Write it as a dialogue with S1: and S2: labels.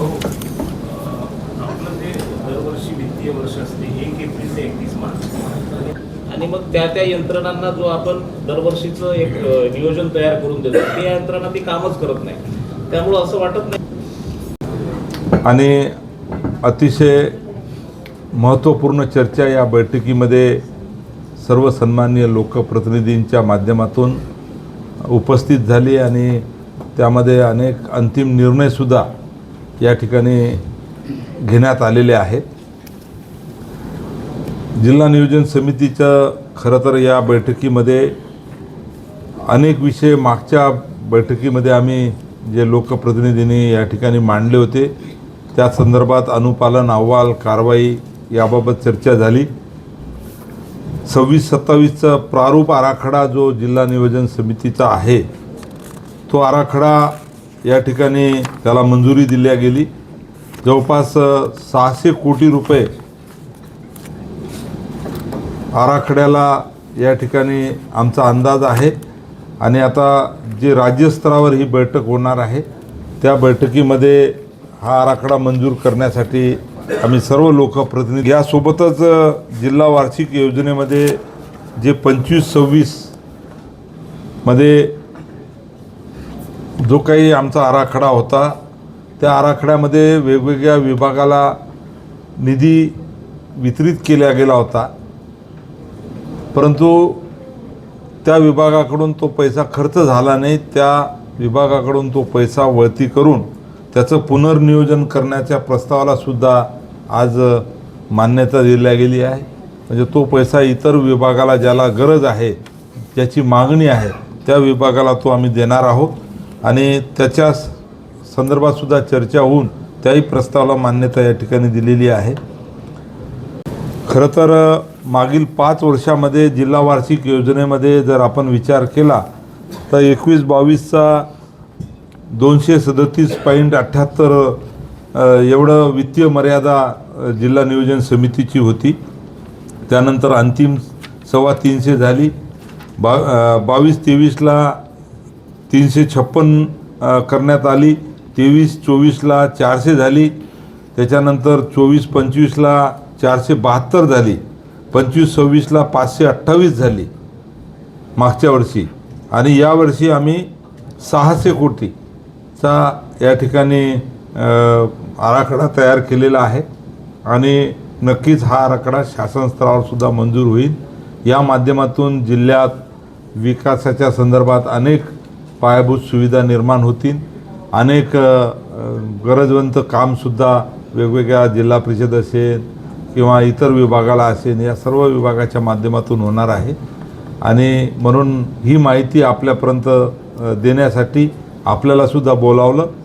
S1: आपलं जे दरवर्षी वित्तीय वर्ष असते 1 एप्रिल ते 31 मार्च आणि मग त्या यंत्रणांना जो आपण दरवर्षीचं एक नियोजन तयार करून देतो ते यंत्रणा ती कामच करत नाही. त्यामुळं असं वाटत नाही.
S2: आणि अतिशय महत्त्वपूर्ण चर्चा या बैठकीमध्ये सर्व सन्माननीय लोकप्रतिनिधींच्या माध्यमातून उपस्थित झाली आणि त्यामध्ये अनेक अंतिम निर्णयसुद्धा या ठिकाणी घेण्यात आलेले आहेत. जिल्हा नियोजन समितीचं खरं तर या बैठकीमध्ये अनेक विषय मागच्या बैठकीमध्ये आम्ही जे लोकप्रतिनिधींनी या ठिकाणी मांडले होते त्या संदर्भात अनुपालन अहवाल कारवाई याबाबत चर्चा झाली. 26-27चा प्रारूप आराखडा जो जिल्हा नियोजन समितीचा आहे तो आराखडा या ठिकाणी त्याला मंजुरी दिली गेली. जवळपास 600 कोटी रुपये आराखड्याला या ठिकाणी आमचा अंदाज आहे. आणि आता जे राज्यस्तरावर ही बैठक होणार आहे त्या बैठकीमध्ये हा आराखडा मंजूर करण्यासाठी आम्ही सर्व लोकप्रतिनिधी यासोबतच जिल्हा वार्षिक योजनेमध्ये जे 25-26 मध्ये जो काही आमचा आराखडा होता त्या आराखड्यामध्ये वेगवेगळ्या विभागाला निधी वितरित केला गेला होता, परंतु त्या विभागाकडून तो पैसा खर्च झाला नाही. त्या विभागाकडून तो पैसा वळती करून त्याचं पुनर्नियोजन करण्याच्या प्रस्तावाला सुद्धा आज मान्यता दिली गेली आहे. म्हणजे तो पैसा इतर विभागाला ज्याला गरज आहे ज्याची मागणी आहे त्या विभागाला तो आम्ही देणार आहोत आणि त्याच्या संदर्भात सुद्धा चर्चा होऊन त्याही प्रस्तावाला मान्यता या ठिकाणी दिलेली आहे. खरं तर मागील 5 वर्षामध्ये जिल्हा वार्षिक योजनेमध्ये जर आपण विचार केला तर 21-22चा 237.78 एवढं वित्तीय मर्यादा जिल्हा नियोजन समितीची होती. त्यानंतर अंतिम 325 झाली. 22-23ला 356 करण्यात आली. 23-24ला 400 झाली. त्याच्यानंतर 24-25ला 472 झाली. 25-26ला 528 झाली मागच्या वर्षी. आणि यावर्षी आम्ही 600 कोटीचा या ठिकाणी आराखडा तयार केलेला आहे आणि नक्कीच हा आराखडा शासन स्तरावर सुद्धा मंजूर होईल. या माध्यमातून जिल्ह्यात विकासाच्या संदर्भात अनेक पायाभूत सुविधा निर्माण होतील. अनेक गरजवंत कामसुद्धा वेगवेगळ्या जिल्हा परिषद असेल किंवा इतर विभागाला असेल या सर्व विभागाच्या माध्यमातून होणार आहे. आणि म्हणून ही माहिती आपल्यापर्यंत देण्यासाठी आपल्याला सुद्धा बोलावलं.